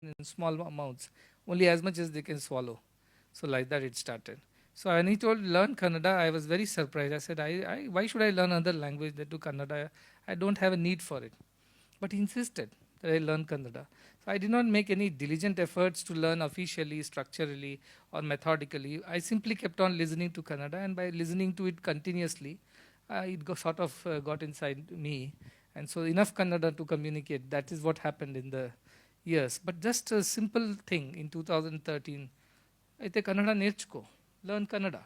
in small amounts, only as much as they can swallow. So like that it started. So when he told learn Kannada, I was very surprised. I said, why should I learn another language that to Kannada? I don't have a need for it. But he insisted that I learn Kannada. So I did not make any diligent efforts to learn officially, structurally, or methodically. I simply kept on listening to Kannada, and by listening to it continuously, it got inside me. And so enough Kannada to communicate. That is what happened in the years. But just a simple thing in 2013, అయితే Kannada నేర్చుకో, learn Kannada,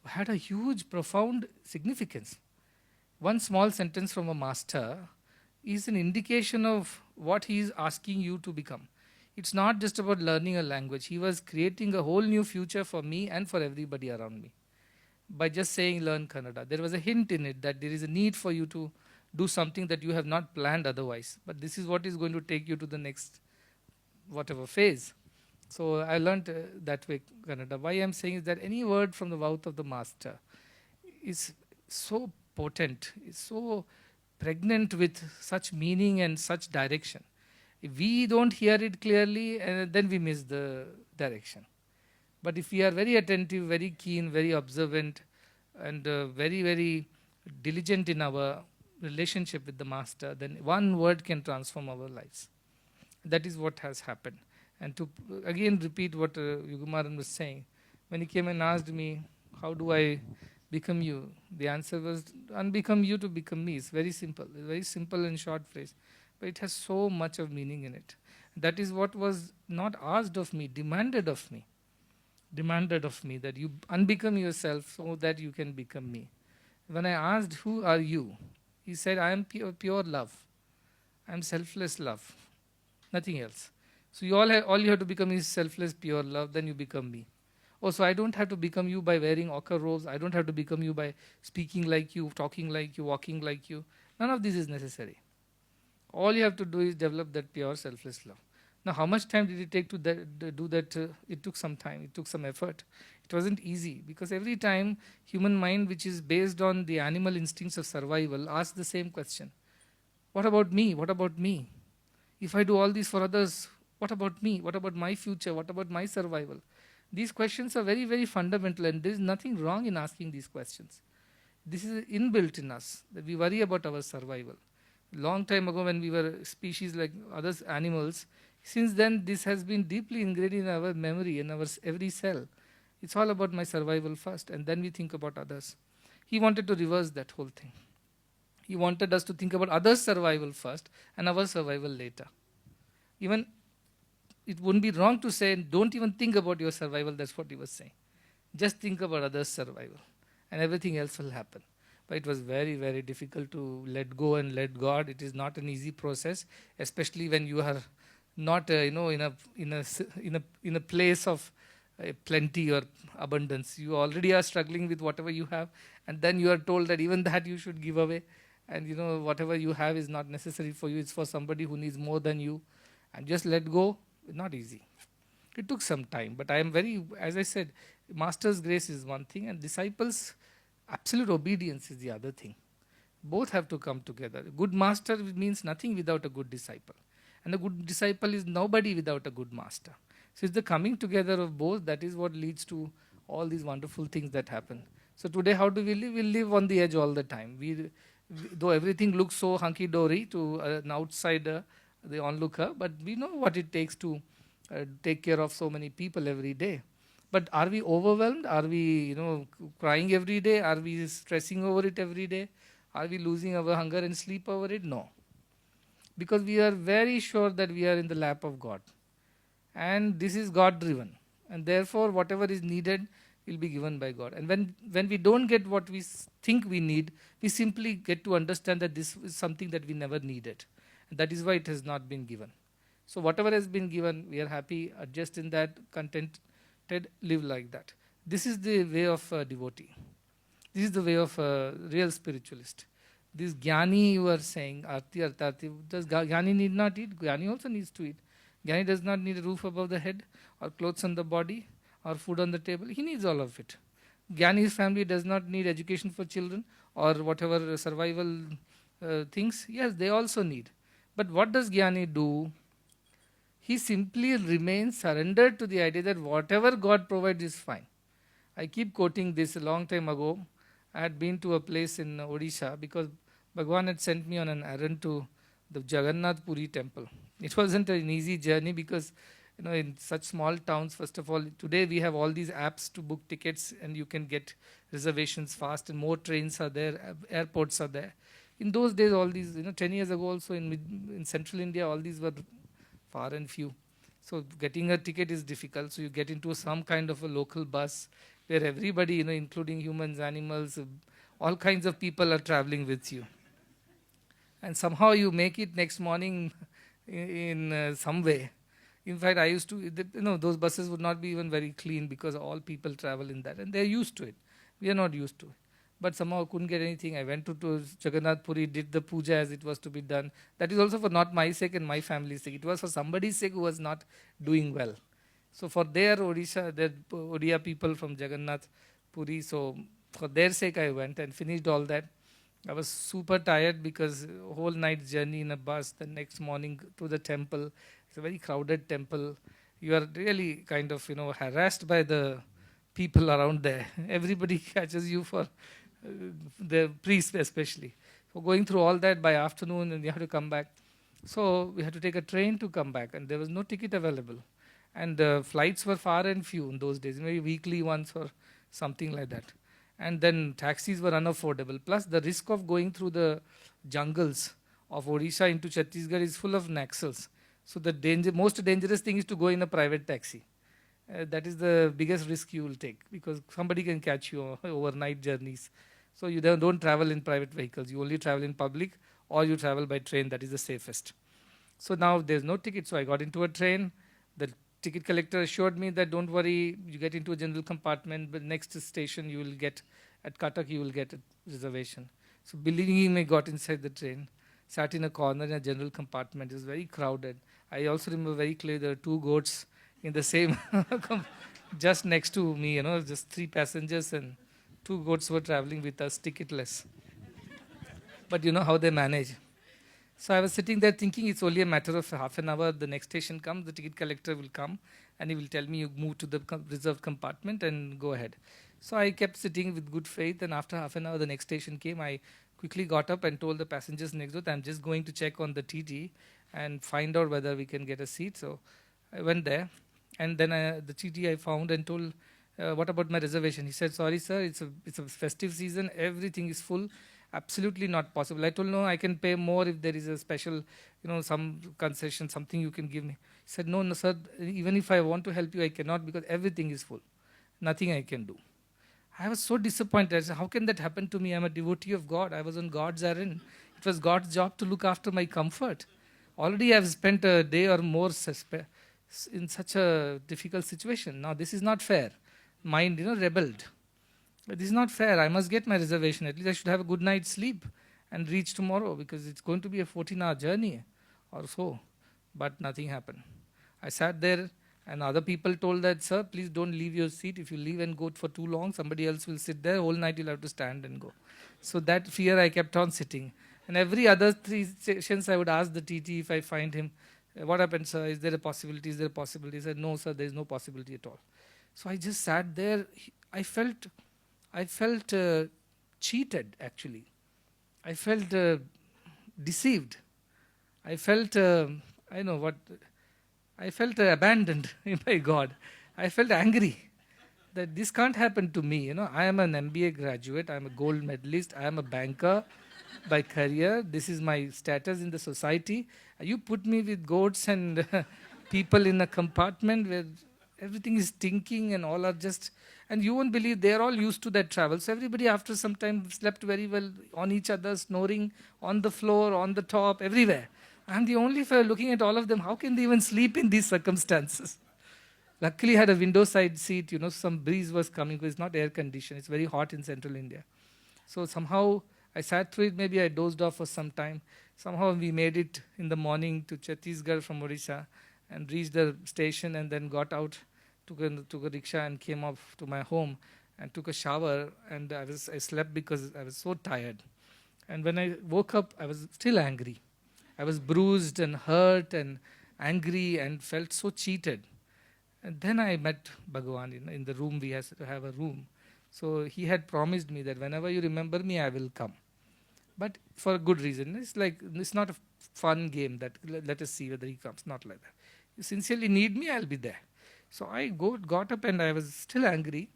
had a huge, profound significance. One small sentence from a master is an indication of what he is asking you to become. It's not just about learning a language. He was creating a whole new future for me and for everybody around me by just saying learn Kannada. There was a hint in it that there is a need for you to do something that you have not planned otherwise. But this is what is going to take you to the next whatever phase. So I learned that way Kannada. Why I'm saying is that any word from the mouth of the master is so potent, is so pregnant with such meaning and such direction. If we don't hear it clearly, then we miss the direction. But if we are very attentive, very keen, very observant, and very, very diligent in our relationship with the master, then one word can transform our lives. That is what has happened. And to again repeat what Yugumaran was saying, when he came and asked me, how do I become you? The answer was, unbecome you to become me. It's very simple. It's a very simple and short phrase. But it has so much of meaning in it. That is what was not asked of me, demanded of me. Demanded of me that you unbecome yourself so that you can become me. When I asked, who are you? He said, I am pure love. I am selfless love. Nothing else. So all you have to become is selfless, pure love, then you become me. Oh, so I don't have to become you by wearing ochre robes. I don't have to become you by speaking like you, talking like you, walking like you. None of this is necessary. All you have to do is develop that pure selfless love. Now, how much time did it take to do that? It took some time. It took some effort. It wasn't easy because every time human mind, which is based on the animal instincts of survival, asks the same question. What about me? What about me? If I do all this for others, what about me? What about my future? What about my survival? These questions are very, very fundamental, and there is nothing wrong in asking these questions. This is inbuilt in us that we worry about our survival. Long time ago, when we were species like other animals, since then this has been deeply ingrained in our memory, in our every cell. It's all about my survival first, and then we think about others. He wanted to reverse that whole thing. He wanted us to think about others' survival first and our survival later. Even it wouldn't be wrong to say, don't even think about your survival, that's what he was saying. Just think about others' survival, and everything else will happen. But it was very, very difficult to let go and let God. It is not an easy process, especially when you are not, in a place of plenty or abundance. You already are struggling with whatever you have, and then you are told that even that you should give away, and whatever you have is not necessary for you. It's for somebody who needs more than you, and just let go. Not easy. It took some time, but I am very, as I said, master's grace is one thing, and disciples' absolute obedience is the other thing. Both have to come together. A good master means nothing without a good disciple, and a good disciple is nobody without a good master. So it's the coming together of both that is what leads to all these wonderful things that happen. So today, how do we live? We live on the edge all the time. Though everything looks so hunky-dory to an outsider, the onlooker, but we know what it takes to take care of so many people every day. But are we overwhelmed? Are we, crying every day? Are we stressing over it every day? Are we losing our hunger and sleep over it? No. Because we are very sure that we are in the lap of God. And this is God-driven. And therefore, whatever is needed will be given by God. And when we don't get what we think we need, we simply get to understand that this is something that we never needed. And that is why it has not been given. So whatever has been given, we are happy, adjust in that, contented, live like that. This is the way of a devotee. This is the way of a real spiritualist. This Jnani you are saying, Arti, Artati, does Jnani need not eat? Jnani also needs to eat. Jnani does not need a roof above the head, or clothes on the body, or food on the table. He needs all of it. Jnani's family does not need education for children, or whatever survival things. Yes, they also need. But what does Jnani do? He simply remains surrendered to the idea that whatever God provides is fine. I keep quoting this a long time ago. I had been to a place in Odisha because Bhagwan had sent me on an errand to the Jagannath Puri temple. It wasn't an easy journey because, in such small towns, first of all, today we have all these apps to book tickets and you can get reservations fast, and more trains are there, airports are there. In those days, all these, 10 years ago also in central India, all these were far and few. So getting a ticket is difficult. So you get into some kind of a local bus where everybody, including humans, animals, all kinds of people are traveling with you. And somehow you make it next morning in some way. In fact, I used to, those buses would not be even very clean because all people travel in that and they're used to it. We are not used to it. But somehow couldn't get anything. I went to Jagannath Puri, did the puja as it was to be done. That is also for not my sake and my family's sake. It was for somebody's sake who was not doing well. So for their Odisha, their Odia people from Jagannath Puri, so for their sake I went and finished all that. I was super tired because whole night journey in a bus, the next morning to the temple. It's a very crowded temple. You are really kind of, harassed by the people around there. Everybody catches you for the priest especially. So going through all that by afternoon and you have to come back. So we had to take a train to come back and there was no ticket available. And flights were far and few in those days, maybe weekly ones or something like that. And then taxis were unaffordable. Plus the risk of going through the jungles of Odisha into Chhattisgarh is full of Naxals. So the most dangerous thing is to go in a private taxi. That is the biggest risk you will take because somebody can catch you overnight journeys. So you don't travel in private vehicles. You only travel in public or you travel by train. That is the safest. So now there's no ticket. So I got into a train. The ticket collector assured me that don't worry, you get into a general compartment, but next station you will get, at Cuttack you will get a reservation. So believing me, I got inside the train, sat in a corner in a general compartment. It was very crowded. I also remember very clearly there were two goats in the same, just next to me, just three passengers and two goats were traveling with us ticketless. But you know how they manage. So I was sitting there thinking it's only a matter of half an hour. The next station comes, the ticket collector will come and he will tell me you move to the reserved compartment and go ahead. So I kept sitting with good faith and after half an hour the next station came. I quickly got up and told the passengers next door I'm just going to check on the TT and find out whether we can get a seat. So I went there and then the TT I found and told what about my reservation? He said, sorry sir, it's a festive season, everything is full. Absolutely not possible. I told no, I can pay more if there is a special, some concession, something you can give me. He said, no, sir, even if I want to help you, I cannot because everything is full. Nothing I can do. I was so disappointed. I said, how can that happen to me? I'm a devotee of God. I was on God's errand. It was God's job to look after my comfort. Already I've spent a day or more in such a difficult situation. Now this is not fair. Mind, rebelled. This is not fair. I must get my reservation. At least I should have a good night's sleep and reach tomorrow because it's going to be a 14-hour journey or so. But nothing happened. I sat there and other people told that, sir, please don't leave your seat. If you leave and go for too long, somebody else will sit there. Whole night you'll have to stand and go. So that fear I kept on sitting. And every other 3 stations I would ask the TT if I find him, what happened, sir? Is there a possibility? Is there a possibility? He said, no, sir, there is no possibility at all. So I just sat there. I felt cheated, actually. I felt deceived. I felt, I felt abandoned by God. I felt angry that this can't happen to me. I am an MBA graduate. I am a gold medalist. I am a banker by career. This is my status in the society. You put me with goats and people in a compartment where everything is stinking and all are just, and you won't believe they're all used to that travel. So everybody after some time slept very well on each other, snoring on the floor, on the top, everywhere. I'm the only fellow looking at all of them. How can they even sleep in these circumstances? Luckily I had a window side seat, some breeze was coming because it's not air conditioned. It's very hot in central India. So somehow I sat through it, maybe I dozed off for some time. Somehow we made it in the morning to Chhattisgarh from Odisha and reached the station and then got out, took a rickshaw and came off to my home and took a shower and I slept because I was so tired. And when I woke up, I was still angry. I was bruised and hurt and angry and felt so cheated. And then I met Bhagavan in the room. We has to have a room. So he had promised me that whenever you remember me, I will come. But for a good reason. It's like, it's not a fun game that let us see whether he comes. Not like that. You sincerely need me, I'll be there. So I got up and I was still angry.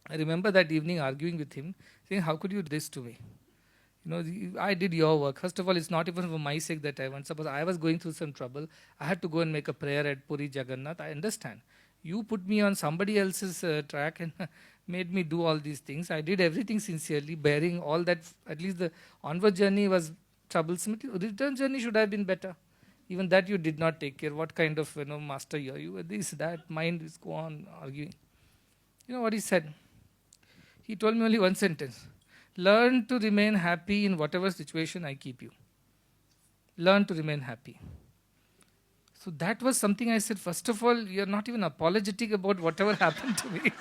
I remember that evening arguing with him, saying, how could you do this to me? I did your work. First of all, it's not even for my sake that I went. Suppose I was going through some trouble, I had to go and make a prayer at Puri Jagannath. I understand. You put me on somebody else's track and made me do all these things. I did everything sincerely, bearing all that. At least the onward journey was troublesome. Return journey should have been better. Even that you did not take care. What kind of master you are? You were this, that. Mind is go on arguing. You know what he said? He told me only one sentence. Learn to remain happy in whatever situation I keep you. Learn to remain happy. So that was something I said, first of all, you're not even apologetic about whatever happened to me.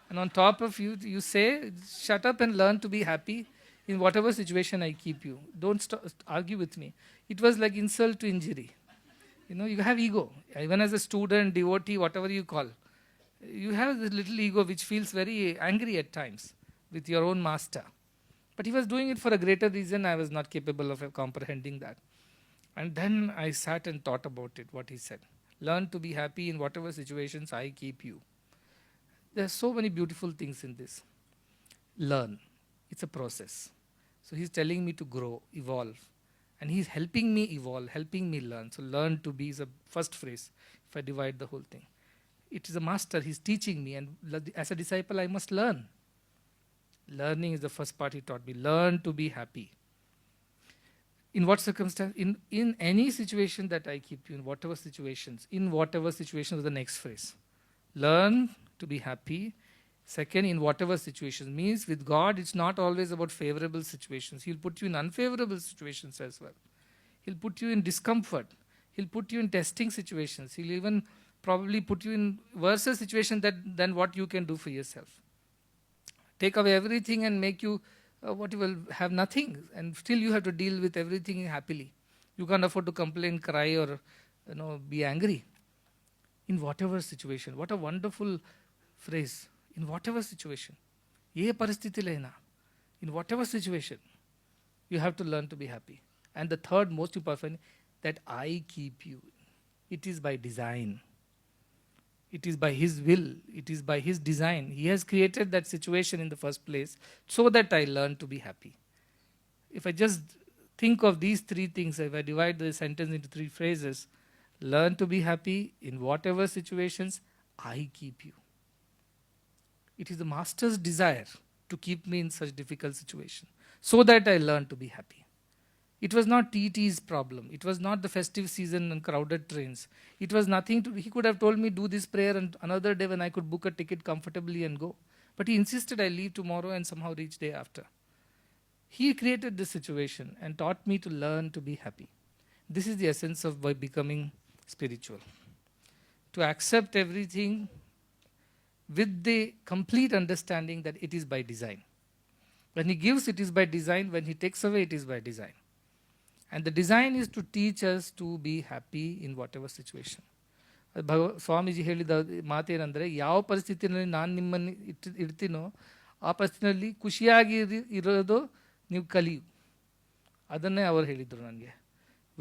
And on top of you say, shut up and learn to be happy in whatever situation I keep you. Don't argue with me. It was like insult to injury. You have ego. Even as a student, devotee, whatever you call. You have this little ego which feels very angry at times with your own master. But he was doing it for a greater reason. I was not capable of comprehending that. And then I sat and thought about it, what he said. Learn to be happy in whatever situations I keep you. There are so many beautiful things in this. Learn. It's a process. So he's telling me to grow, evolve. And he's helping me evolve, helping me learn. So learn to be is the first phrase, if I divide the whole thing. It is a master, he's teaching me, and as a disciple I must learn. Learning is the first part he taught me. Learn to be happy. In what circumstance? In any situation that I keep you, in whatever situations was the next phrase. Learn to be happy. Second, in whatever situations. Means with God, it's not always about favorable situations. He'll put you in unfavorable situations as well. He'll put you in discomfort. He'll put you in testing situations. He'll even probably put you in worse situation than what you can do for yourself. Take away everything and make you what you will have nothing, and still you have to deal with everything happily. You can't afford to complain, cry, or be angry. In whatever situation, what a wonderful phrase. In whatever situation, ye paristhiti lena. In whatever situation, you have to learn to be happy. And the third most important, that I keep you. It is by design. It is by his will. It is by his design. He has created that situation in the first place so that I learn to be happy. If I just think of these three things, if I divide the sentence into three phrases, learn to be happy in whatever situations I keep you. It is the master's desire to keep me in such difficult situations so that I learn to be happy. It was not TT's problem. It was not the festive season and crowded trains. It was nothing he could have told me, do this prayer and another day when I could book a ticket comfortably and go. But he insisted I leave tomorrow and somehow reach day after. He created this situation and taught me to learn to be happy. This is the essence of becoming spiritual. To accept everything with the complete understanding that it is by design. When he gives, it is by design. When he takes away, it is by design. And the design is to teach us to be happy in whatever situation. Swamiji ಹೇಳಿದ ಮಾತೇನೆಂದರೆ, ಯಾವ ಪರಿಸ್ಥಿತಿಯಲ್ಲಿ ನಾನು ನಿಮ್ಮನ್ನು ಇರ್ತೀನೋ ಆ ಪರಿಸ್ಥಿತಿಯಲ್ಲಿ ಖುಷಿಯಾಗಿ ಇರೋದು ನೀವು ಕಲಿಯು. ಅದನ್ನೇ ಅವರು ಹೇಳಿದರು ನನಗೆ.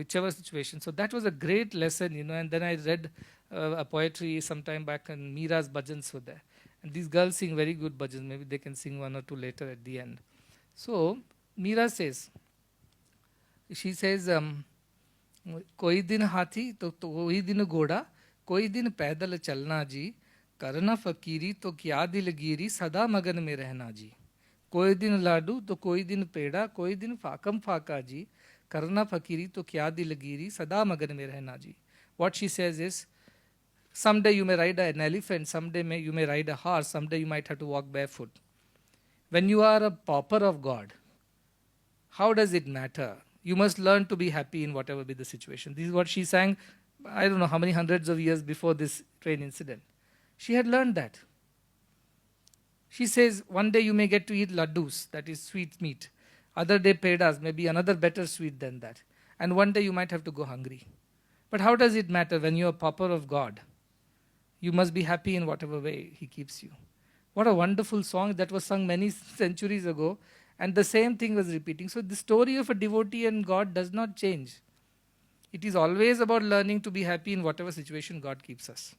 Whichever situation. So that was a great lesson, and then I read a poetry some time back, and Meera's bhajans were there. And these girls sing very good bhajans. Maybe they can sing one or two later at the end. So Meera says, she says, कोई दिन हाथी तो कोई दिन घोड़ा, कोई दिन पैदल चलना जी, करना फकीरी तो क्या दिलगिरी, सदा मगन में रहना जी. कोई दिन लाडू तो कोई दिन पेड़ा, कोई दिन फाकम फाका जी, करना फकीरी तो क्या दिलगिरी, सदा मगन में रहना जी. What she says is, someday you may ride an elephant, someday you may ride a horse, someday you might have to walk barefoot. When you are a pauper of God, how does it matter? You must learn to be happy in whatever be the situation. This is what she sang, I don't know how many hundreds of years before this train incident. She had learned that. She says, one day you may get to eat laddus, that is sweet meat. Other day pedas, maybe another better sweet than that. And one day you might have to go hungry. But how does it matter when you are pauper of God? You must be happy in whatever way He keeps you. What a wonderful song that was sung many centuries ago, and the same thing was repeating. So the story of a devotee and God does not change. It is always about learning to be happy in whatever situation God keeps us.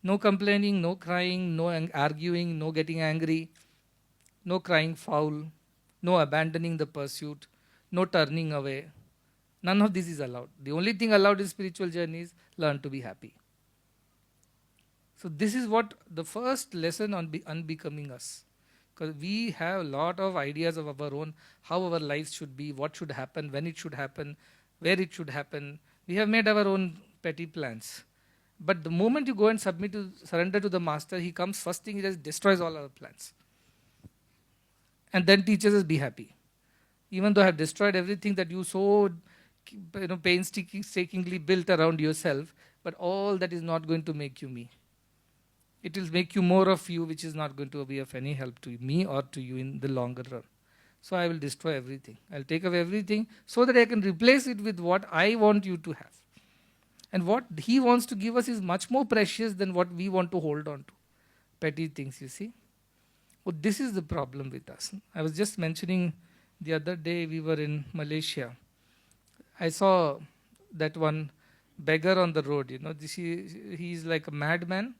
No complaining, no crying, no arguing, no getting angry, no crying foul, no abandoning the pursuit, no turning away. None of this is allowed. The only thing allowed in spiritual journey is learn to be happy. So this is what the first lesson on unbecoming us. Because we have a lot of ideas of our own, how our lives should be, what should happen, when it should happen, where it should happen. We have made our own petty plans. But the moment you go and surrender to the master, he comes first thing, he just destroys all our plans. And then teaches us be happy. Even though I have destroyed everything that you so painstakingly built around yourself, but all that is not going to make you me. It will make you more of you, which is not going to be of any help to me or to you in the longer run. So I will destroy everything. I'll take away everything so that I can replace it with what I want you to have. And what he wants to give us is much more precious than what we want to hold on to. Petty things, you see. Well, this is the problem with us. I was just mentioning the other day we were in Malaysia. I saw that one beggar on the road. He's like a madman.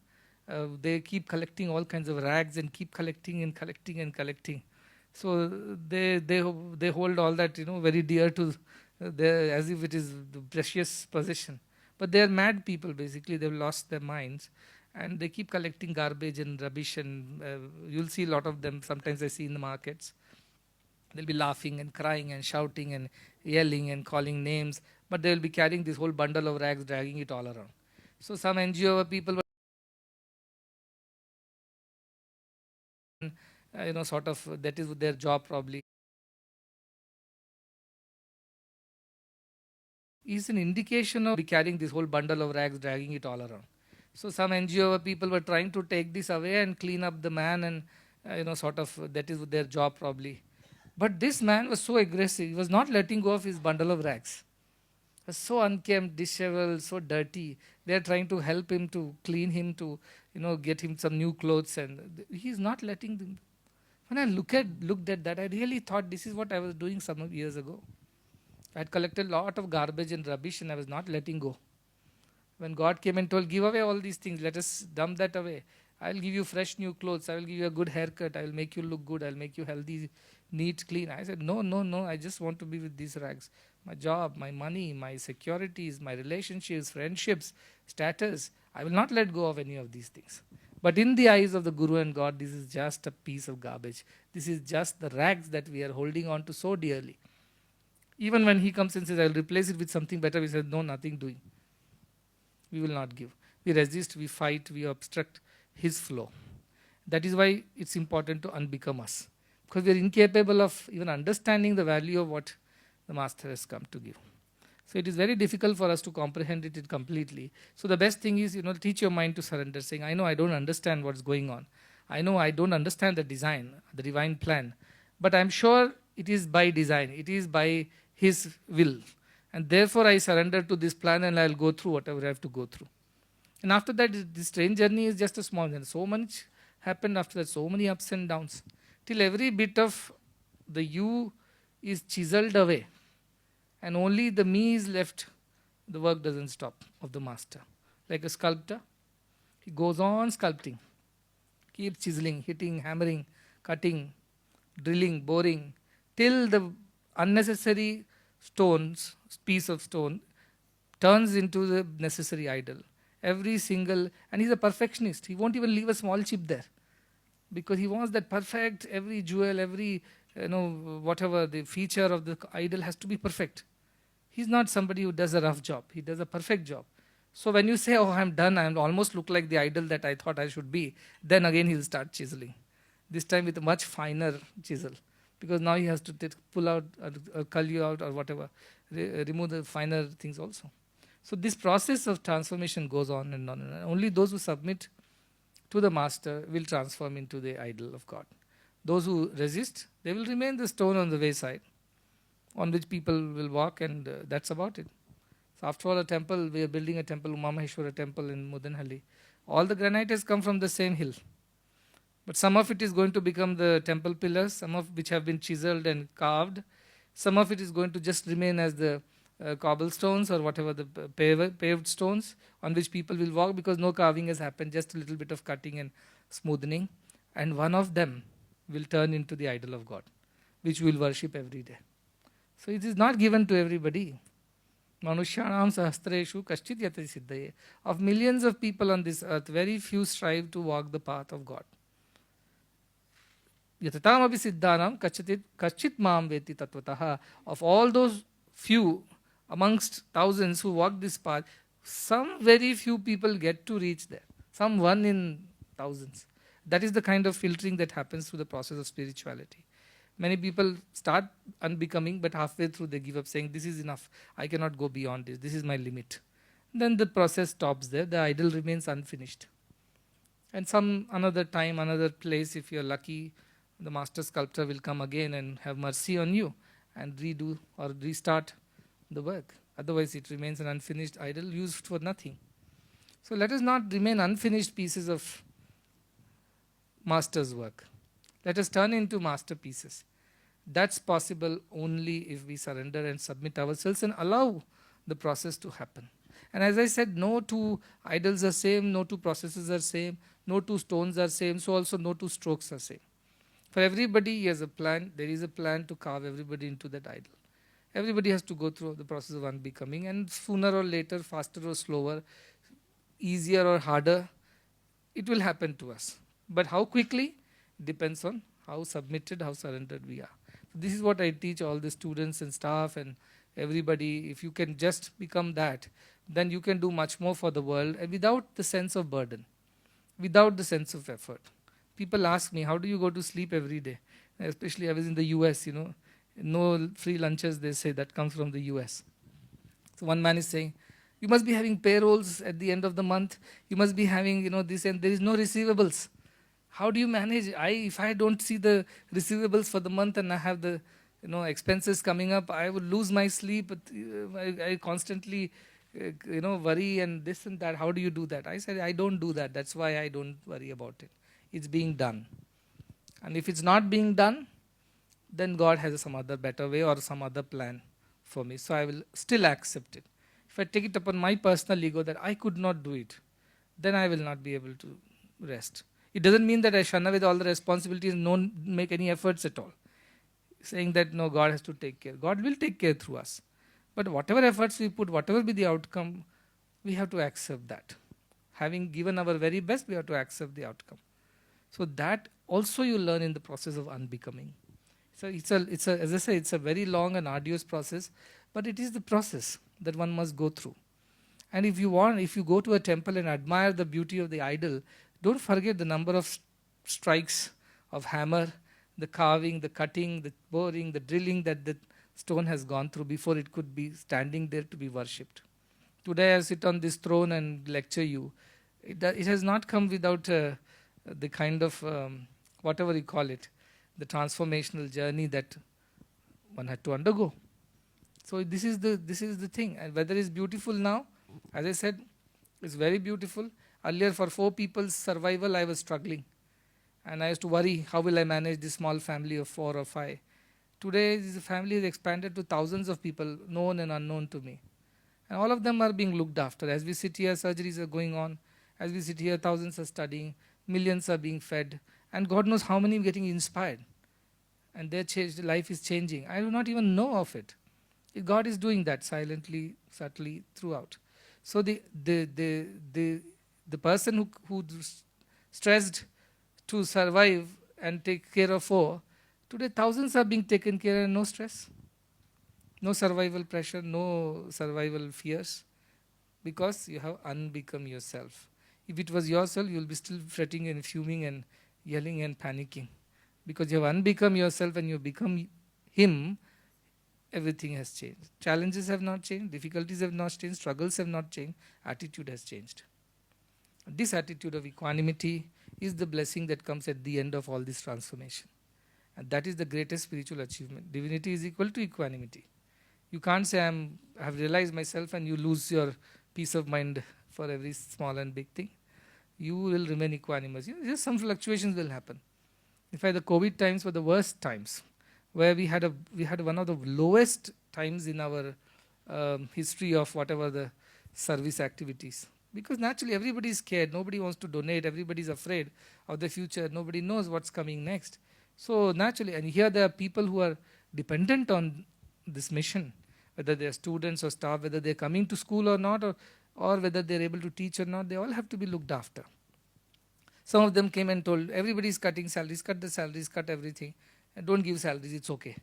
They keep collecting all kinds of rags and keep collecting and collecting and collecting. So they hold all that very dear to as if it is the precious possession. But they are mad people basically. They've lost their minds, and they keep collecting garbage and rubbish. And you'll see a lot of them. Sometimes I see in the markets. They'll be laughing and crying and shouting and yelling and calling names, but they'll be carrying this whole bundle of rags, dragging it all around. So some NGO people sort of that is their job probably. Is an indication of carrying this whole bundle of rags, dragging it all around. So some NGO people were trying to take this away and clean up the man, and sort of that is their job probably. But this man was so aggressive; he was not letting go of his bundle of rags. He was so unkempt, disheveled, so dirty. They are trying to help him to clean him, to get him some new clothes, and he's not letting them. When I looked at that, I really thought this is what I was doing some years ago. I had collected a lot of garbage and rubbish, and I was not letting go. When God came and told, give away all these things, let us dump that away. I'll give you fresh new clothes. I will give you a good haircut. I will make you look good. I'll make you healthy, neat, clean. I said, no. I just want to be with these rags. My job, my money, my securities, my relationships, friendships, status. I will not let go of any of these things. But in the eyes of the Guru and God, this is just a piece of garbage. This is just the rags that we are holding on to so dearly. Even when he comes and says, I'll replace it with something better, we say, no, nothing doing. We will not give. We resist, we fight, we obstruct his flow. That is why it's important to unbecome us. Because we are incapable of even understanding the value of what the Master has come to give. So it is very difficult for us to comprehend it completely. So the best thing is, teach your mind to surrender, saying, I know I don't understand what's going on. I know I don't understand the design, the divine plan. But I'm sure it is by design. It is by his will. And therefore I surrender to this plan and I'll go through whatever I have to go through. And after that, this train journey is just a small journey. So much happened after that, so many ups and downs. Till every bit of the you is chiseled away. And only the me is left. The work doesn't stop of the master. Like a sculptor, he goes on sculpting. Keeps chiseling, hitting, hammering, cutting, drilling, boring, till the unnecessary piece of stone turns into the necessary idol. Every single, and he's a perfectionist. He won't even leave a small chip there. Because he wants that perfect, every jewel, every, whatever the feature of the idol has to be perfect. He's not somebody who does a rough job. He does a perfect job. So when you say, I'm done, I almost look like the idol that I thought I should be, then again he'll start chiseling. This time with a much finer chisel. Because now he has to pull out or cull you out or whatever, remove the finer things also. So this process of transformation goes on and on and on. Only those who submit to the master will transform into the idol of God. Those who resist, they will remain the stone on the wayside on which people will walk, and that's about it. So after all, a temple, we are building a temple, Umamaheshwara temple in Mudanhalli. All the granite has come from the same hill. But some of it is going to become the temple pillars, some of which have been chiseled and carved. Some of it is going to just remain as the cobblestones or whatever the paved stones on which people will walk, because no carving has happened, just a little bit of cutting and smoothing. And one of them will turn into the idol of God, which we will worship every day. So it is not given to everybody. Manushyanam sahastreshu kaschit yati siddhaye. Of millions of people on this earth, very few strive to walk the path of God. Yatataam api siddhanam kaschit maam veti tattvataha. Of all those few amongst thousands who walk this path, some very few people get to reach there. Some one in thousands. That is the kind of filtering that happens through the process of spirituality. Many people start unbecoming, but halfway through they give up, saying, this is enough, I cannot go beyond this, this is my limit. Then the process stops there, the idol remains unfinished. And some another time, another place, if you're lucky, the master sculptor will come again and have mercy on you and redo or restart the work. Otherwise it remains an unfinished idol used for nothing. So let us not remain unfinished pieces of master's work. Let us turn into masterpieces. That's possible only if we surrender and submit ourselves and allow the process to happen. And as I said, no two idols are same, no two processes are same, no two stones are same, so also no two strokes are same. For everybody, he has a plan. There is a plan to carve everybody into that idol. Everybody has to go through the process of unbecoming, and sooner or later, faster or slower, easier or harder, it will happen to us. But how quickly depends on how submitted, how surrendered we are. This is what I teach all the students and staff and everybody. If you can just become that, then you can do much more for the world, and without the sense of burden, without the sense of effort. People ask me, how do you go to sleep every day? Especially I was in the US, no free lunches, they say, that comes from the US. So one man is saying, you must be having payrolls at the end of the month. You must be having, this, and there is no receivables. How do you manage? If I don't see the receivables for the month and I have the, expenses coming up, I would lose my sleep. I constantly, worry and this and that. How do you do that? I said, I don't do that. That's why I don't worry about it. It's being done. And if it's not being done, then God has some other better way or some other plan for me. So I will still accept it. If I take it upon my personal ego that I could not do it, then I will not be able to rest. It doesn't mean that I shun away all the responsibilities and don't make any efforts at all. Saying that no, God has to take care. God will take care through us. But whatever efforts we put, whatever be the outcome, we have to accept that. Having given our very best, we have to accept the outcome. So that also you learn in the process of unbecoming. So it's a, as I say, it's a very long and arduous process, but it is the process that one must go through. And if you go to a temple and admire the beauty of the idol, don't forget the number of strikes of hammer, the carving, the cutting, the boring, the drilling that the stone has gone through before it could be standing there to be worshipped. Today I sit on this throne and lecture you. It has not come without the kind of, whatever you call it, the transformational journey that one had to undergo. So this is the thing. And whether it's beautiful now, as I said, it's very beautiful. Earlier, for 4 people's survival, I was struggling. And I used to worry, how will I manage this small family of 4 or 5? Today, this family has expanded to thousands of people, known and unknown to me. And all of them are being looked after. As we sit here, surgeries are going on. As we sit here, thousands are studying. Millions are being fed. And God knows how many are getting inspired. And their life is changing. I do not even know of it. God is doing that silently, subtly, throughout. So the person who stressed to survive and take care of 4, today thousands are being taken care of and no stress. No survival pressure, no survival fears. Because you have unbecome yourself. If it was yourself, you will be still fretting and fuming and yelling and panicking. Because you have unbecome yourself and you become Him, everything has changed. Challenges have not changed, difficulties have not changed, struggles have not changed, attitude has changed. This attitude of equanimity is the blessing that comes at the end of all this transformation. And that is the greatest spiritual achievement. Divinity is equal to equanimity. You can't say I have realized myself and you lose your peace of mind for every small and big thing. You will remain equanimous. Just some fluctuations will happen. In fact, the COVID times were the worst times, where we had one of the lowest times in our history of whatever the service activities. Because naturally everybody is scared, nobody wants to donate, everybody is afraid of the future, nobody knows what's coming next. So naturally, and here there are people who are dependent on this mission, whether they are students or staff, whether they're coming to school or not, or whether they're able to teach or not, they all have to be looked after. Some of them came and told, everybody is cutting salaries, cut the salaries, cut everything, and don't give salaries, it's okay.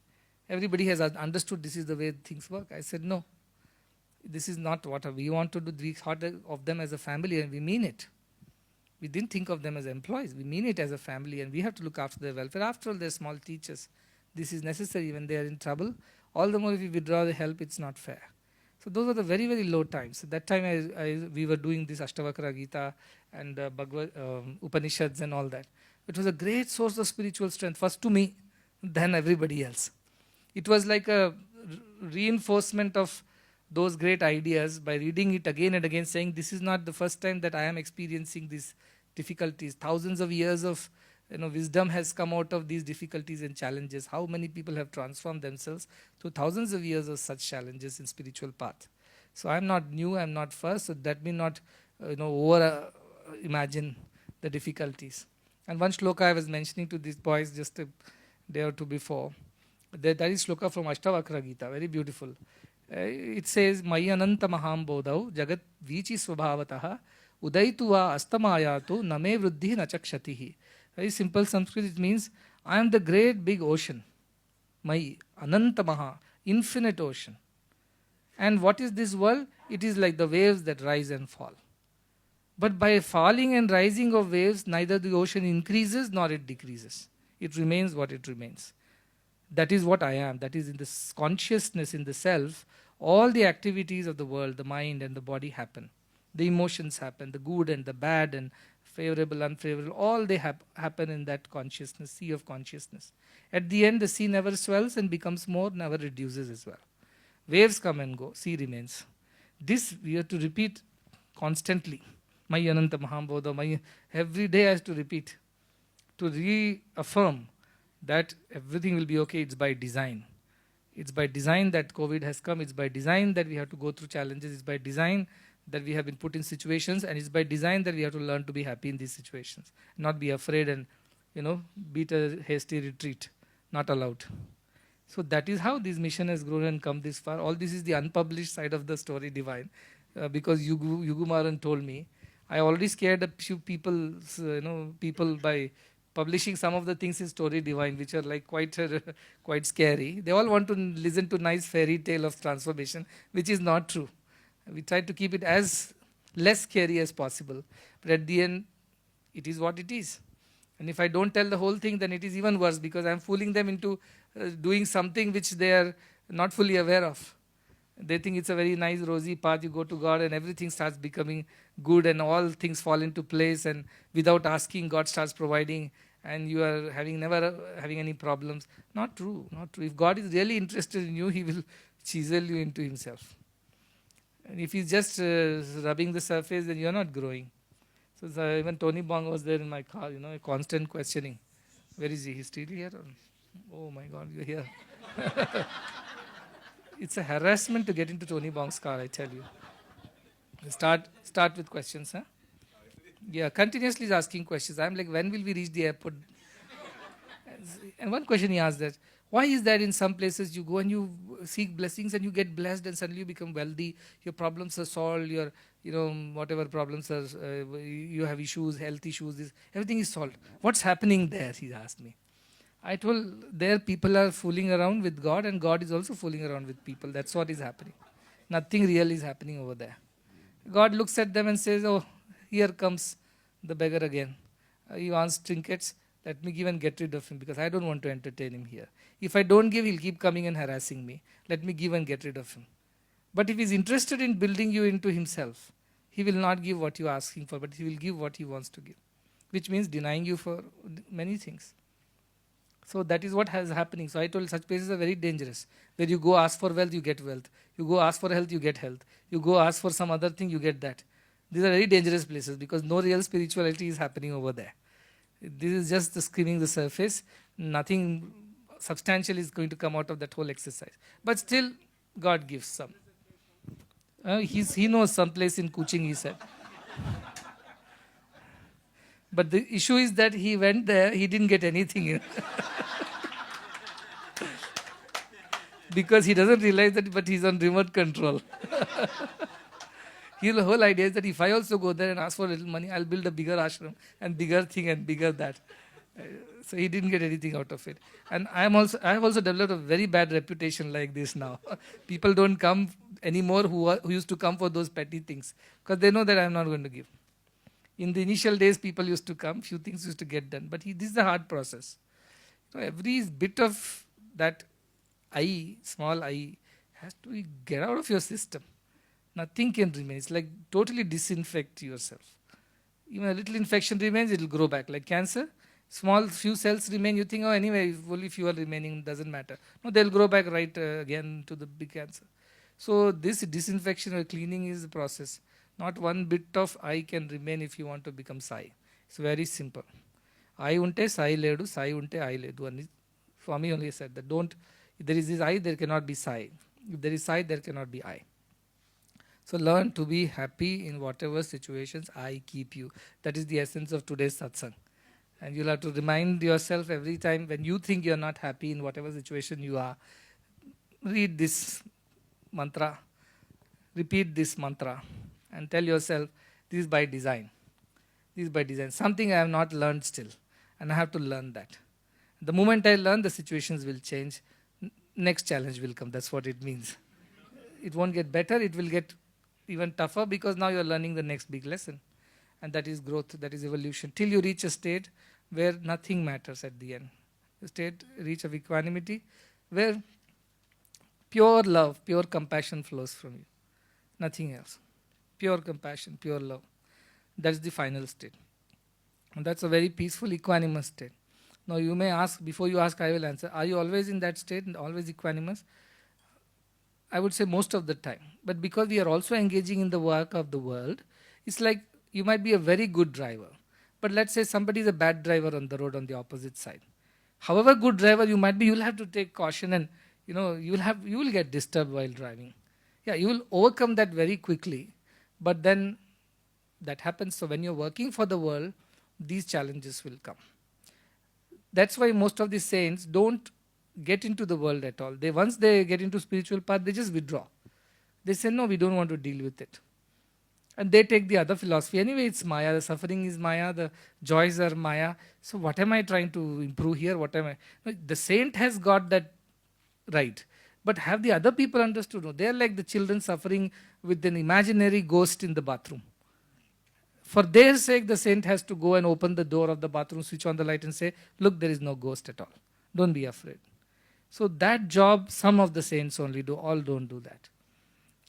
Everybody has understood this is the way things work. I said, no, this is not what we want to do. We thought of them as a family and we mean it. We didn't think of them as employees. We mean it as a family and we have to look after their welfare. After all, they're small teachers. This is necessary when they are in trouble. All the more if we withdraw the help, it's not fair. So those are the very, very low times. At that time, we were doing this Ashtavakra Gita and Bhagavad Upanishads and all that. It was a great source of spiritual strength, first to me, then everybody else. It was like a reinforcement of those great ideas by reading it again and again, saying this is not the first time that I am experiencing these difficulties. Thousands of years of wisdom has come out of these difficulties and challenges. How many people have transformed themselves through thousands of years of such challenges in spiritual path. So I'm not new, I'm not first, so that may not over imagine the difficulties. And one shloka I was mentioning to these boys just a day or two before, that is shloka from Ashtavakra Gita, very beautiful. It says, Mai ananta maham bodhau jagat vichi svabhavataha udaitu va astamayatu name vruddhi nachakshatihi. Very simple Sanskrit, it means, I am the great big ocean. Mai ananta maha, infinite ocean. And what is this world? It is like the waves that rise and fall. But by falling and rising of waves, neither the ocean increases nor it decreases. It remains what it remains. That is what I am. That is in this consciousness, in the self, all the activities of the world, the mind and the body happen. The emotions happen, the good and the bad and favorable, unfavorable, all they happen in that consciousness, sea of consciousness. At the end, the sea never swells and becomes more, never reduces as well. Waves come and go, sea remains. This we have to repeat constantly. Mai Ananta Mahambodha, every day I have to repeat, to reaffirm that everything will be okay. It's by design. It's by design that COVID has come. It's by design that we have to go through challenges. It's by design that we have been put in situations, and it's by design that we have to learn to be happy in these situations, not be afraid and beat a hasty retreat. Not allowed. So that is how this mission has grown and come this far. All this is the unpublished side of the story divine, because Yugu Maran told me, I already scared a few people, people by publishing some of the things in Story Divine, which are like quite scary. They all want to listen to nice fairy tale of transformation, which is not true. We try to keep it as less scary as possible. But at the end, it is what it is. And if I don't tell the whole thing, then it is even worse, because I'm fooling them into doing something which they are not fully aware of. They think it's a very nice rosy path, you go to God and everything starts becoming good and all things fall into place, and without asking God starts providing and you are never having any problems. Not true, not true. If God is really interested in you, He will chisel you into Himself. And if He's just rubbing the surface, then you're not growing. So even Tony Bong was there in my car, a constant questioning. Where is he? He's still here? Oh my God, you're here. It's a harassment to get into Tony Bong's car, I tell you. Start with questions, huh? Yeah, continuously he's asking questions. I'm like, when will we reach the airport? And one question he asked that, why is that in some places you go and you seek blessings and you get blessed and suddenly you become wealthy, your problems are solved, your, whatever problems are, you have issues, health issues, everything is solved. What's happening there, he asked me. I told, there people are fooling around with God and God is also fooling around with people. That's what is happening. Nothing real is happening over there. God looks at them and says, oh, here comes the beggar again. He wants trinkets. Let me give and get rid of him, because I don't want to entertain him here. If I don't give, he'll keep coming and harassing me. Let me give and get rid of him. But if he's interested in building you into himself, he will not give what you're asking for, but he will give what he wants to give, which means denying you for many things. So that is what has happening. So I told such places are very dangerous. Where you go ask for wealth, you get wealth. You go ask for health, you get health. You go ask for some other thing, you get that. These are very dangerous places because no real spirituality is happening over there. This is just the skimming the surface. Nothing substantial is going to come out of that whole exercise. But still, God gives some. He knows some place in Kuching, he said. But the issue is that he went there, he didn't get anything. Because he doesn't realize that, but he's on remote control. The whole idea is that if I also go there and ask for a little money, I'll build a bigger ashram and bigger thing and bigger that. So he didn't get anything out of it. And I have also developed a very bad reputation like this now. People don't come anymore who used to come for those petty things because they know that I'm not going to give. In the initial days, people used to come, few things used to get done. But this is a hard process. Every bit of that small I, has to get out of your system. Nothing can remain. It's like totally disinfect yourself. Even a little infection remains, it will grow back. Like cancer, small few cells remain. You think, oh, anyway, only few are remaining, doesn't matter. No, they'll grow back right again to the big cancer. So this disinfection or cleaning is the process. Not one bit of I can remain if you want to become Sai. It's very simple. I unte Sai ledu, Sai unte I ledu. And Swami only said that if there is this I, there cannot be Sai. If there is Sai, there cannot be I. So learn to be happy in whatever situations I keep you. That is the essence of today's satsang. And you'll have to remind yourself every time when you think you're not happy in whatever situation you are, read this mantra, repeat this mantra, and tell yourself, this is by design. This is by design. Something I have not learned still, and I have to learn that. The moment I learn, the situations will change. Next challenge will come. That's what it means. It won't get better. It will get even tougher because now you're learning the next big lesson. And that is growth, that is evolution. Till you reach a state where nothing matters at the end. The reach of equanimity where pure love, pure compassion flows from you. Nothing else. Pure compassion, pure love. That's the final state. And that's a very peaceful, equanimous state. Now you may ask, before you ask, I will answer. Are you always in that state, always equanimous? I would say most of the time. But because we are also engaging in the work of the world, it's like you might be a very good driver. But let's say somebody is a bad driver on the road on the opposite side. However good driver you might be, you'll have to take caution and you will get disturbed while driving. Yeah, you will overcome that very quickly. But then that happens. So when you're working for the world, these challenges will come. That's why most of the saints don't get into the world at all. Once they get into spiritual path, they just withdraw. They say, no, we don't want to deal with it. And they take the other philosophy. Anyway, it's Maya. The suffering is Maya. The joys are Maya. So what am I trying to improve here? No, the saint has got that right. But have the other people understood? No, they are like the children suffering with an imaginary ghost in the bathroom. For their sake, the saint has to go and open the door of the bathroom, switch on the light and say, look, there is no ghost at all. Don't be afraid. So that job, some of the saints only do, all don't do that.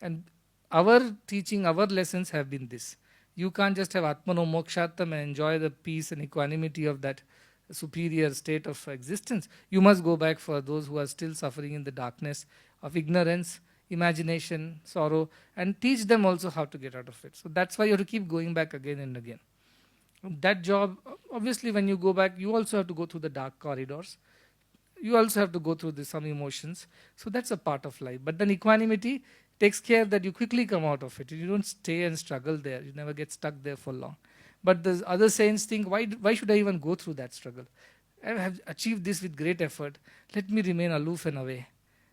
And our teaching, our lessons have been this. You can't just have Atmano Mokshatam and enjoy the peace and equanimity of that superior state of existence. You must go back for those who are still suffering in the darkness of ignorance, imagination, sorrow, and teach them also how to get out of it. So that's why you have to keep going back again and again. That job, obviously when you go back, you also have to go through the dark corridors. You also have to go through some emotions. So that's a part of life. But then equanimity takes care that you quickly come out of it. You don't stay and struggle there. You never get stuck there for long. But the other saints think, why should I even go through that struggle? I have achieved this with great effort. Let me remain aloof and away.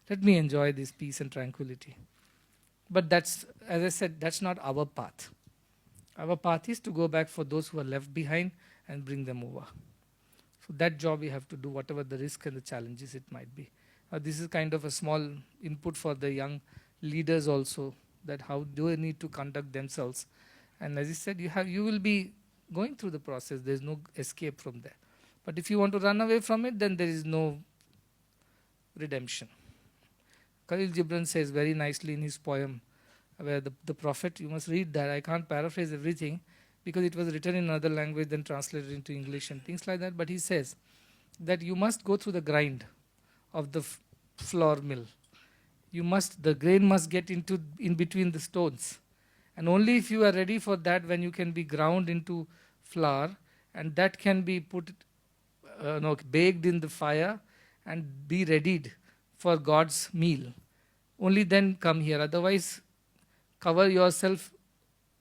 Let me enjoy this peace and tranquility. But that's, as I said, that's not our path. Our path is to go back for those who are left behind and bring them over. So that job we have to do, whatever the risk and the challenges it might be. This is kind of a small input for the young leaders also, that how do they need to conduct themselves. And as I said, you will be going through the process. There is no escape from there. But if you want to run away from it, then there is no redemption. Khalil Gibran says very nicely in his poem, where the prophet, you must read that. I can't paraphrase everything because it was written in another language then translated into English and things like that. But he says, that you must go through the grind of the flour mill. The grain must get into in between the stones. And only if you are ready for that, when you can be ground into flour, and that can be put, no, baked in the fire and be readied for God's meal. Only then come here. Otherwise, cover yourself,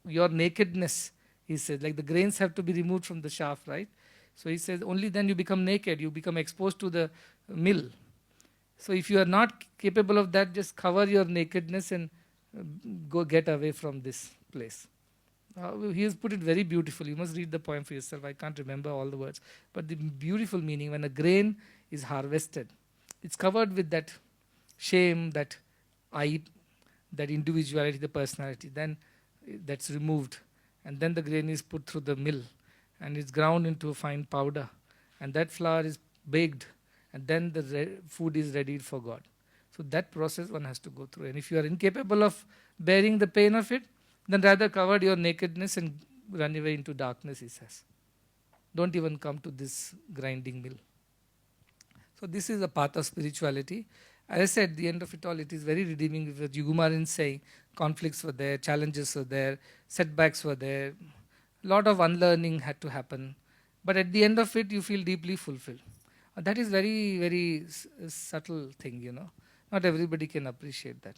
your nakedness, he says. Like the grains have to be removed from the shaft, right? So he says, only then you become naked, you become exposed to the mill. So if you are not capable of that, just cover your nakedness and go get away from this place. He has put it very beautiful. You must read the poem for yourself. I can't remember all the words. But the beautiful meaning, when a grain is harvested, it's covered with that shame, that I, that individuality, the personality. Then that's removed. And then the grain is put through the mill and it's ground into a fine powder. And that flour is baked. And then the food is ready for God. So that process one has to go through. And if you are incapable of bearing the pain of it, then rather cover your nakedness and run away into darkness, he says. Don't even come to this grinding mill. So this is a path of spirituality. As I said, at the end of it all, it is very redeeming. With Yugumarin saying, conflicts were there, challenges were there, setbacks were there, a lot of unlearning had to happen. But at the end of it, you feel deeply fulfilled. That is very, very subtle thing, you know. Not everybody can appreciate that.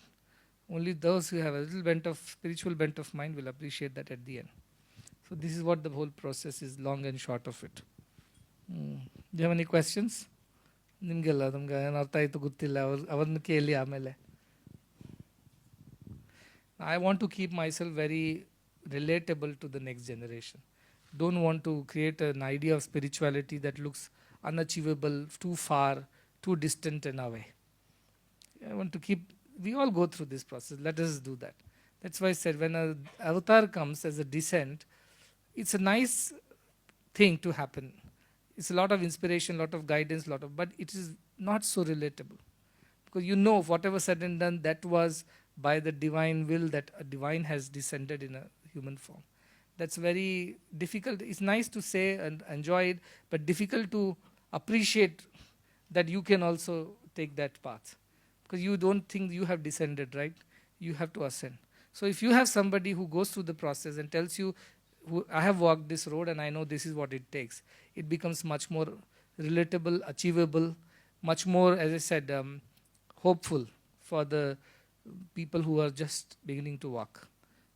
Only those who have a little bent of spiritual bent of mind will appreciate that at the end. So this is what the whole process is, long and short of it. Do you have any questions? ನಿಮಗೆಲ್ಲ ನಮ್ಗೆ ಏನು ಅರ್ಥ ಆಯಿತು ಗೊತ್ತಿಲ್ಲ ಅವ್ರನ್ನ ಕೇಳಿ ಆಮೇಲೆ. I want to keep myself very relatable to the next generation. Don't want to create an idea of spirituality that looks unachievable, too far, too distant and away. I want to keep, we all go through this process. Let us do that. That's why I said when an avatar comes as a descent, it's a nice thing to happen. It's a lot of inspiration, a lot of guidance, but it is not so relatable. Because you know, whatever said and done, that was by the divine will that a divine has descended in a human form. That's very difficult. It's nice to say and enjoy it, but difficult to appreciate that you can also take that path. Because you don't think you have descended, right? You have to ascend. So if you have somebody who goes through the process and tells you, I have walked this road and I know this is what it takes, it becomes much more relatable, achievable, much more, as I said, hopeful for the people who are just beginning to walk.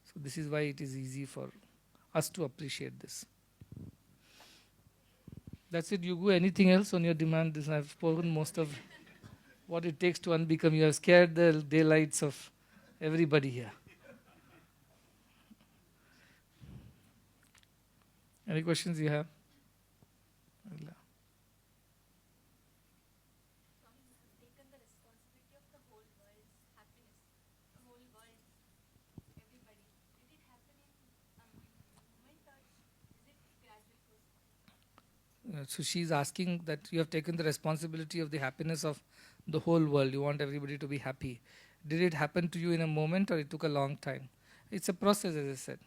So this is why it is easy for us to appreciate this. That's it, Yugu. Anything else on your demand? This I've spoken most of what it takes to unbecome. You have scared the daylights of everybody here. Any questions you have? So she's asking that you have taken the responsibility of the happiness of the whole world. You want everybody to be happy. Did it happen to you in a moment or it took a long time? It's a process, as I said.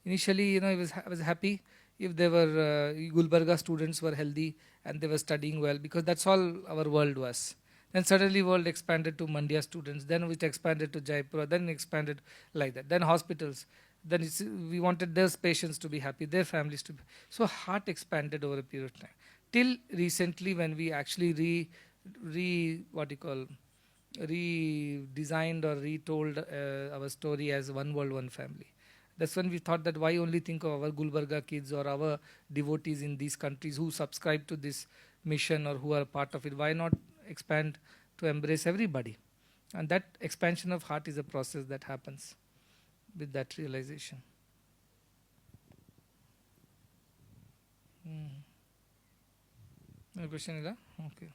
Initially, you know, I was happy if there were Gulbarga students were healthy and they were studying well, because that's all our world was. Then suddenly world expanded to Mandya students, then it expanded to Jaipur, then expanded like that. Then hospitals, then we wanted those patients to be happy, their families to be. So heart expanded over a period of time. Till recently when we actually redesigned or retold our story as one world, one family. That's when we thought that why only think of our Gulbarga kids or our devotees in these countries who subscribe to this mission or who are part of it. Why not expand to embrace everybody? And that expansion of heart is a process that happens with that realization. No question, Ila? Okay.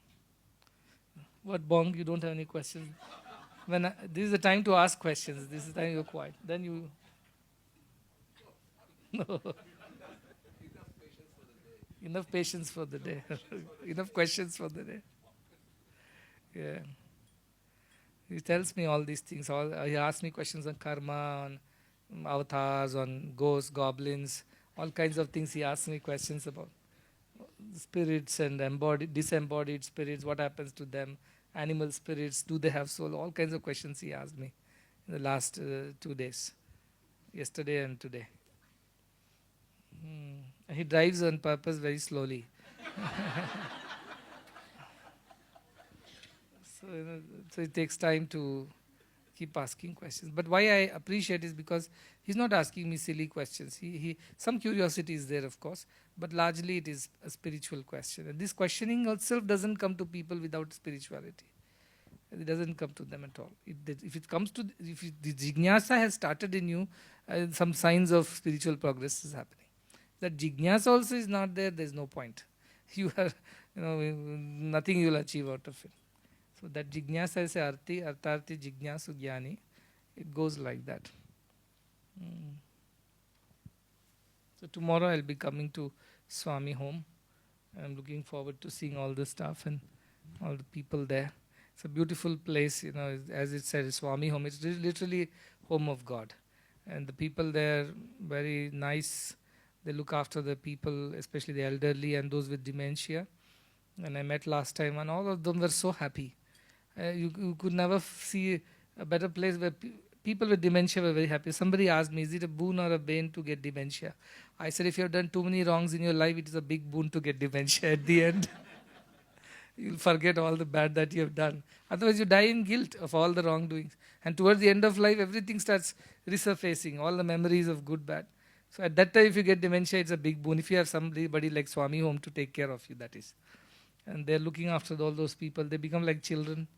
What, Bong? You don't have any questions? This is the time to ask questions. This is the time you're quiet. Then you... No. Enough patience for the day. Enough questions for the day. Yeah. He tells me all these things. He asks me questions on karma, on avatars, on ghosts, goblins, all kinds of things he asks me questions about. spirits and disembodied spirits, what happens to them? Animal spirits, do they have soul? All kinds of questions he asked me in the last 2 days, yesterday and today. He drives on purpose very slowly. So, so it takes time to keep asking questions. But why I appreciate is because he's not asking me silly questions. Some curiosity is there, of course, but largely it is a spiritual question. And this questioning itself doesn't come to people without spirituality. It doesn't come to them at all. If it comes to, the jignasa has started in you, some signs of spiritual progress is happening. That jignasa also is not there, there's no point. You are, nothing you will achieve out of it. So that jignasa is artharti jignasu jnani. It goes like that. So tomorrow I'll be coming to Swami home. I'm looking forward to seeing all the stuff and all the people there. It's a beautiful place, as it said, Swami home. It's literally home of God. And the people there, very nice. They look after the people, especially the elderly and those with dementia. And I met last time, and all of them were so happy. You could never see a better place where people with dementia were very happy. Somebody asked me, is it a boon or a bane to get dementia? I said, if you have done too many wrongs in your life, it is a big boon to get dementia at the end. You'll forget all the bad that you have done. Otherwise, you die in guilt of all the wrongdoings. And towards the end of life, everything starts resurfacing, all the memories of good, bad. So at that time, if you get dementia, it's a big boon. If you have somebody like Swami home to take care of you, that is. And they're looking after all those people. They become like children.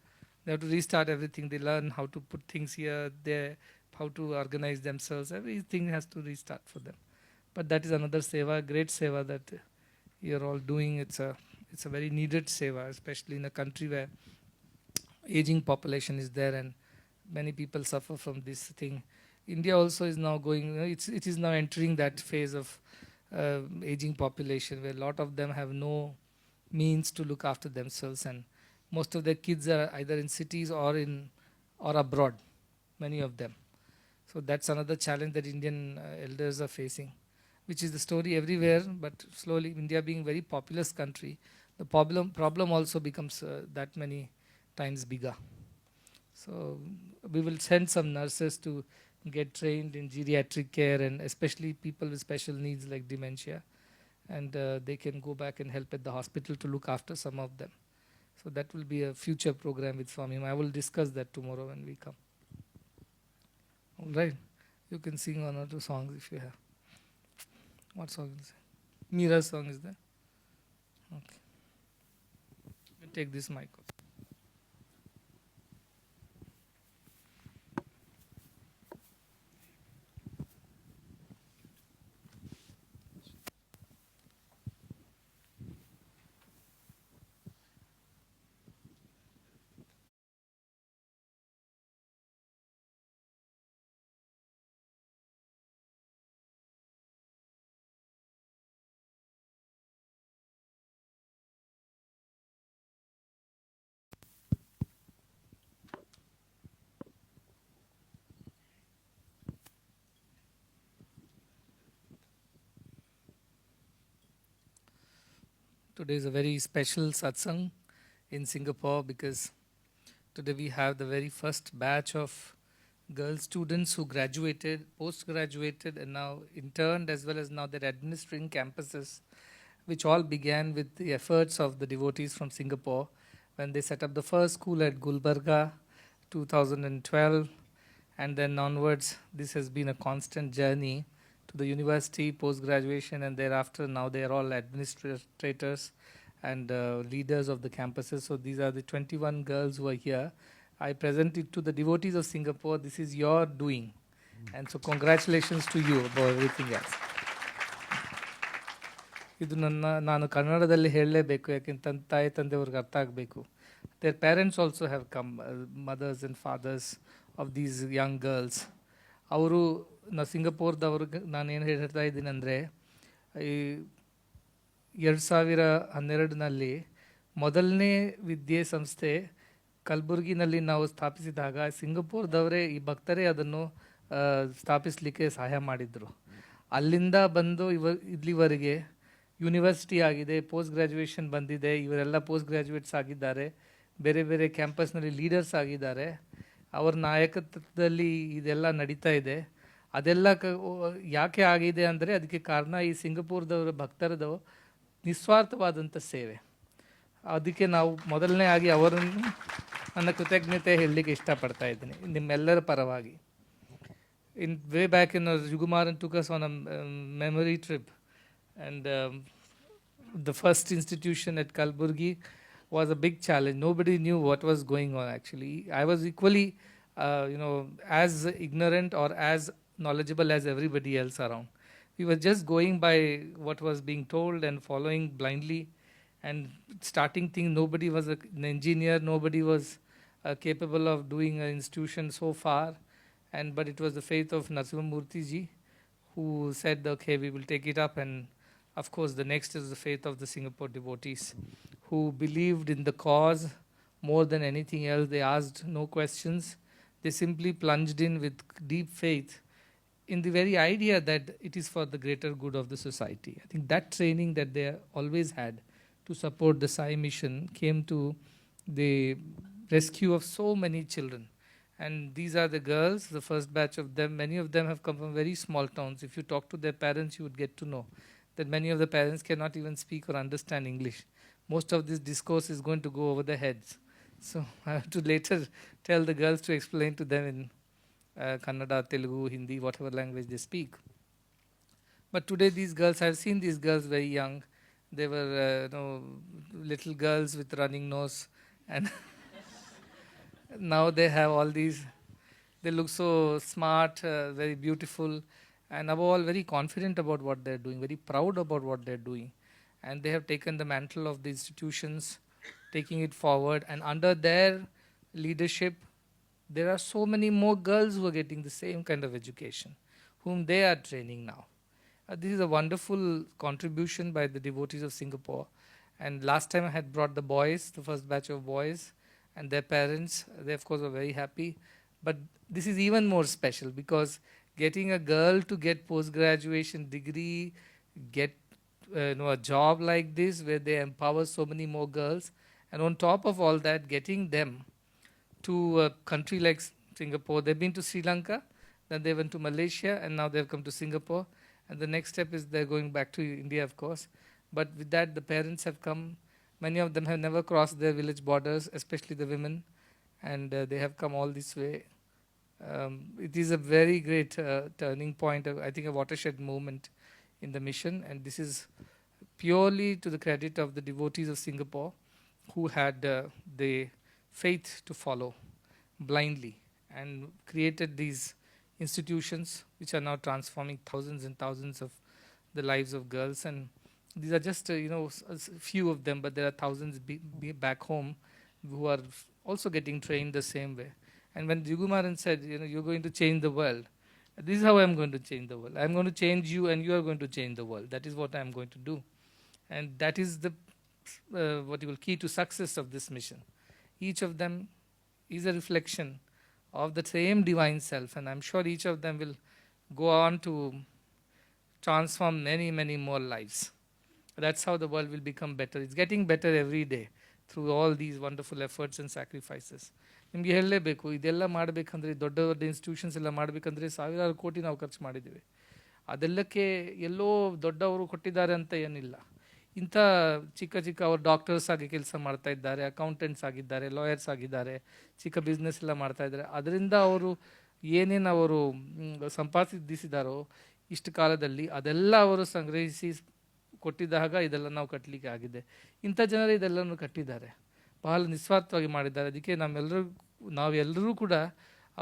They have to restart everything. They learn how to put things here, there, how to organize themselves. Everything has to restart for them. But that is another seva, great seva that you're all doing. It's a very needed seva, especially in a country where aging population is there and many people suffer from this thing. India also is now going, it is now entering that phase of aging population where a lot of them have no means to look after themselves, and most of their kids are either in cities or abroad, many of them. So that's another challenge that Indian elders are facing, which is the story everywhere, but slowly India being a very populous country, the problem also becomes that many times bigger. So we will send some nurses to get trained in geriatric care, and especially people with special needs like dementia, and they can go back and help at the hospital to look after some of them. So that will be a future program with Swami. I will discuss that tomorrow when we come. All right. You can sing one or two songs if you have. What song is it? Meera's song is there? Okay. You take this mic. Today is a very special satsang in Singapore because today we have the very first batch of girl students who graduated, post-graduated, and now interned, as well as now they're administering campuses, which all began with the efforts of the devotees from Singapore when they set up the first school at Gulbarga, 2012, and then onwards this has been a constant journey to the university, post-graduation, and thereafter now they are all administrators and leaders of the campuses. So these are the 21 girls who are here. I present it to the devotees of Singapore. This is your doing. And so congratulations to you about everything else. ಇದು ನಾನು ಕನ್ನಡದಲ್ಲಿ ಹೇಳಲೇಬೇಕು, ಯಾಕೆಂತ ತಾಯಿ ತಂದೆಯವ್ರಿಗೆ ಅರ್ಥ ಆಗಬೇಕು. Their parents also have come, mothers and fathers of these young girls. ಅವರು ಸಿಂಗಪೂರ್ದವ್ರಿಗೆ ನಾನೇನು ಹೇಳ್ತಾ ಇದ್ದೀನಿ ಅಂದರೆ, ಈ 2012ನಲ್ಲಿ ಮೊದಲನೇ ವಿದ್ಯೆ ಸಂಸ್ಥೆ ಕಲಬುರಗಿನಲ್ಲಿ ನಾವು ಸ್ಥಾಪಿಸಿದಾಗ ಸಿಂಗಪೂರ್ದವರೇ ಈ ಭಕ್ತರೇ ಅದನ್ನು ಸ್ಥಾಪಿಸಲಿಕ್ಕೆ ಸಹಾಯ ಮಾಡಿದರು. ಅಲ್ಲಿಂದ ಬಂದು ಇಲ್ಲಿವರೆಗೆ ಯೂನಿವರ್ಸಿಟಿ ಆಗಿದೆ, ಪೋಸ್ಟ್ ಗ್ರ್ಯಾಜುಯೇಷನ್ ಬಂದಿದೆ, ಇವರೆಲ್ಲ ಪೋಸ್ಟ್ ಗ್ರ್ಯಾಜುಯೇಟ್ಸ್ ಆಗಿದ್ದಾರೆ, ಬೇರೆ ಬೇರೆ ಕ್ಯಾಂಪಸ್ನಲ್ಲಿ ಲೀಡರ್ಸ್ ಆಗಿದ್ದಾರೆ, ಅವ್ರ ನಾಯಕತ್ವದಲ್ಲಿ ಇದೆಲ್ಲ ನಡೀತಾ ಇದೆ. ಅದೆಲ್ಲ ಯಾಕೆ ಆಗಿದೆ ಅಂದರೆ ಅದಕ್ಕೆ ಕಾರಣ ಈ ಸಿಂಗಪುರದವರ ಭಕ್ತರದು ನಿಸ್ವಾರ್ಥವಾದಂಥ ಸೇವೆ. ಅದಕ್ಕೆ ನಾವು ಮೊದಲನೇ ಆಗಿ ಅವರನ್ನು ನನ್ನ ಕೃತಜ್ಞತೆ ಹೇಳಲಿಕ್ಕೆ ಇಷ್ಟಪಡ್ತಾ ಇದ್ದೀನಿ ನಿಮ್ಮೆಲ್ಲರ ಪರವಾಗಿ. Way back in Jugumaran took us on a memory trip, and the first institution at Kalburgi was a big challenge. Nobody knew what was going on actually. I was equally as ignorant or as knowledgeable as everybody else around. We were just going by what was being told and following blindly, and starting things. Nobody was an engineer, nobody was capable of doing an institution so far. But it was the faith of Narasimhamurthy ji who said, okay, we will take it up. And of course, the next is the faith of the Singapore devotees who believed in the cause more than anything else. They asked no questions. They simply plunged in with deep faith in the very idea that it is for the greater good of the society. I think that training that they always had to support the Sai mission came to the rescue of so many children. And these are the girls, the first batch of them. Many of them have come from very small towns. If you talk to their parents, you would get to know that many of the parents cannot even speak or understand English. Most of this discourse is going to go over their heads. So I have to later tell the girls to explain to them in Kannada, Telugu, Hindi, whatever language they speak. But today these girls, I have seen these girls very young. They were little girls with running nose, and now they have all these, they look so smart, very beautiful, and above all very confident about what they're doing, very proud about what they're doing. And they have taken the mantle of the institutions, taking it forward, and under their leadership there are so many more girls who are getting the same kind of education, whom they are training now. This is a wonderful contribution by the devotees of Singapore. And last time I had brought the boys, the first batch of boys, and their parents. They of course were very happy. But this is even more special because getting a girl to get post-graduation degree, get a job like this where they empower so many more girls, and on top of all that, getting them to a country like Singapore. They've been to Sri Lanka, then they went to Malaysia, and now they've come to Singapore. And the next step is they're going back to India, of course. But with that, the parents have come. Many of them have never crossed their village borders, especially the women, and they have come all this way. It is a very great turning point, I think a watershed moment in the mission, and this is purely to the credit of the devotees of Singapore who had the faith to follow blindly and created these institutions which are now transforming thousands and thousands of the lives of girls. And these are just a few of them, but there are thousands back home who are also getting trained the same way. And when Jugumaran said, you're going to change the world, this is how I'm going to change the world. I'm going to change you and you are going to change the world. That is what I'm going to do. And that is the key to success of this mission. Each of them is a reflection of the same divine self, and I'm sure each of them will go on to transform many, many more lives. That's how the world will become better. It's getting better every day through all these wonderful efforts and sacrifices. ನಿಮಗೆ ಹೇಳಲೇಬೇಕು, ಇದೆಲ್ಲ ಮಾಡಬೇಕಂದ್ರೆ ದೊಡ್ಡ ದೊಡ್ಡ institutions ಎಲ್ಲ ಮಾಡಬೇಕಂದ್ರೆ ಸಾವಿರಾರು ಕೋಟಿ ನಾವು ಖರ್ಚು ಮಾಡಿದ್ದೀವಿ. ಅದೆಲ್ಲಕ್ಕೆ ಎಲ್ಲೋ ದೊಡ್ಡವರು ಕೊಟ್ಟಿದ್ದಾರೆ ಅಂತ ಏನಿಲ್ಲ. ಇಂಥ ಚಿಕ್ಕ ಚಿಕ್ಕ ಅವರು ಡಾಕ್ಟರ್ಸ್ ಆಗಿ ಕೆಲಸ ಮಾಡ್ತಾ ಇದ್ದಾರೆ, ಅಕೌಂಟೆಂಟ್ಸ್ ಆಗಿದ್ದಾರೆ, ಲಾಯರ್ಸ್ ಆಗಿದ್ದಾರೆ, ಚಿಕ್ಕ ಬಿಸ್ನೆಸ್ ಎಲ್ಲ ಮಾಡ್ತಾ ಇದ್ದಾರೆ. ಅದರಿಂದ ಅವರು ಏನೇನು ಅವರು ಸಂಪಾದಿಸಿದಾರೋ ಇಷ್ಟು ಕಾಲದಲ್ಲಿ ಅದೆಲ್ಲ ಅವರು ಸಂಗ್ರಹಿಸಿ ಕೊಟ್ಟಿದ್ದಾಗ ಇದೆಲ್ಲ ನಾವು ಕಟ್ಟಲಿಕ್ಕೆ ಆಗಿದೆ. ಇಂಥ ಜನರು ಇದೆಲ್ಲನೂ ಕಟ್ಟಿದ್ದಾರೆ, ಬಹಳ ನಿಸ್ವಾರ್ಥವಾಗಿ ಮಾಡಿದ್ದಾರೆ. ಅದಕ್ಕೆ ನಾವೆಲ್ಲರೂ ಕೂಡ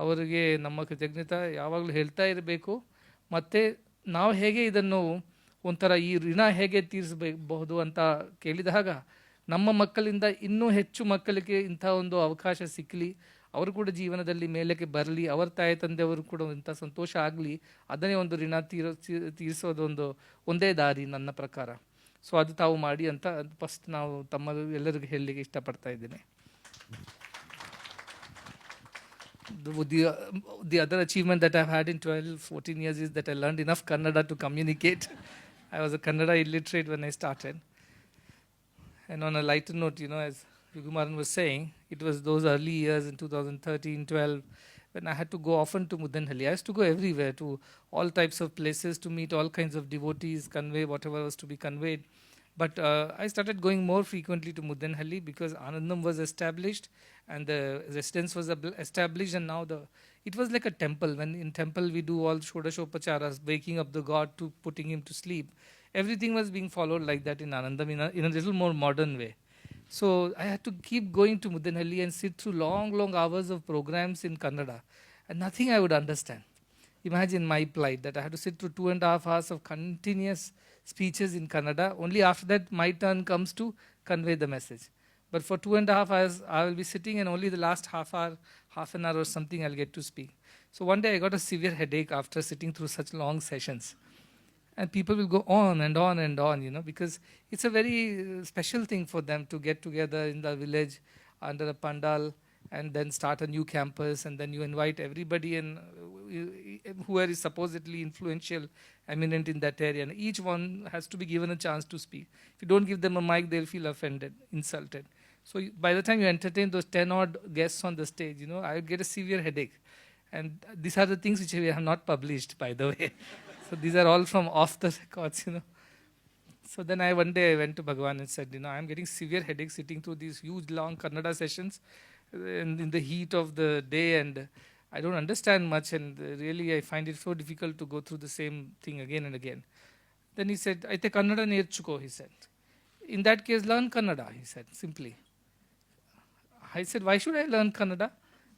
ಅವರಿಗೆ ನಮ್ಮ ಕೃತಜ್ಞತೆ ಯಾವಾಗಲೂ ಹೇಳ್ತಾ ಇರಬೇಕು. ಮತ್ತು ನಾವು ಹೇಗೆ ಇದನ್ನು ಒಂಥರ ಈ ಋಣ ಹೇಗೆ ತೀರಿಸಬಹುದು ಅಂತ ಕೇಳಿದಾಗ ನಮ್ಮ ಮಕ್ಕಳಿಂದ ಇನ್ನೂ ಹೆಚ್ಚು ಮಕ್ಕಳಿಗೆ ಇಂಥ ಒಂದು ಅವಕಾಶ ಸಿಕ್ಕಲಿ, ಅವರು ಕೂಡ ಜೀವನದಲ್ಲಿ ಮೇಲಕ್ಕೆ ಬರಲಿ, ಅವರ ತಾಯಿ ತಂದೆಯವರು ಕೂಡ ಇಂಥ ಸಂತೋಷ ಆಗಲಿ, ಅದನ್ನೇ ಒಂದು ಋಣ ತೀರಿಸೋದೊಂದು ಒಂದೇ ದಾರಿ ನನ್ನ ಪ್ರಕಾರ. ಸೊ ಅದು ತಾವು ಮಾಡಿ ಅಂತ ಫಸ್ಟ್ ನಾವು ಎಲ್ಲರಿಗೂ ಹೇಳಲಿಕ್ಕೆ ಇಷ್ಟಪಡ್ತಾ ಇದ್ದೇನೆ. The other achievement that I've had in 12-14 years is that I learned enough Kannada to communicate I was a Kannada illiterate when I started. And on a lighter note, as Vigumaran was saying, it was those early years in 2013, 12, when I had to go often to Mudanhalli. I used to go everywhere, to all types of places, to meet all kinds of devotees, convey whatever was to be conveyed. But I started going more frequently to Mudanhalli because Anandam was established and the residence was established, and now it was like a temple. When in temple we do all Shodashopacharas, waking up the god to putting him to sleep. Everything was being followed like that in Anandam in a little more modern way. So I had to keep going to Mudanhalli and sit through long, long hours of programs in Kannada, and nothing I would understand. Imagine my plight that I had to sit through 2.5 hours of continuous speeches in Kannada. Only after that, my turn comes to convey the message. But for 2.5 hours, I will be sitting, and only the last half an hour or something, I'll get to speak. So one day, I got a severe headache after sitting through such long sessions. And people will go on and on and on, because it's a very special thing for them to get together in the village under a pandal and then start a new campus, and then you invite everybody and whoever is supposedly influential, eminent in that area, and each one has to be given a chance to speak. If you don't give them a mic, they'll feel offended, insulted. So by the time you entertain those 10 odd guests on the stage, I would get a severe headache. And these are the things which we have not published, by the way. So these are all from off the records. So then one day I went to Bhagavan and said, I'm getting severe headaches sitting through these huge long Kannada sessions in the heat of the day, and I don't understand much, and really I find it so difficult to go through the same thing again and again. Then he said, Aite Kannada nerchuko, he said. In that case, learn Kannada, he said, simply. I said, why should I learn Kannada?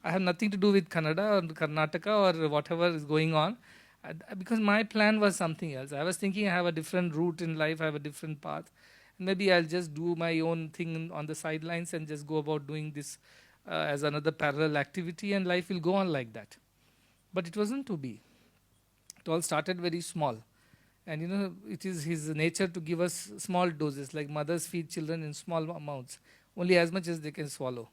I have nothing to do with Kannada or Karnataka or whatever is going on. Because my plan was something else. I was thinking I have a different route in life, I have a different path. Maybe I'll just do my own thing on the sidelines and just go about doing this as another parallel activity, and life will go on like that. But it wasn't to be. It all started very small. And it is his nature to give us small doses, like mothers feed children in small amounts, only as much as they can swallow.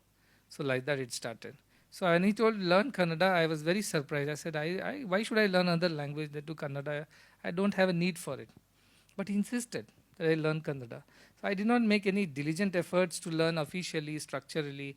So like that it started. So when he told learn Kannada, I was very surprised. I said, why should I learn another language that do Kannada? I don't have a need for it. But he insisted that I learn Kannada. So I did not make any diligent efforts to learn officially, structurally.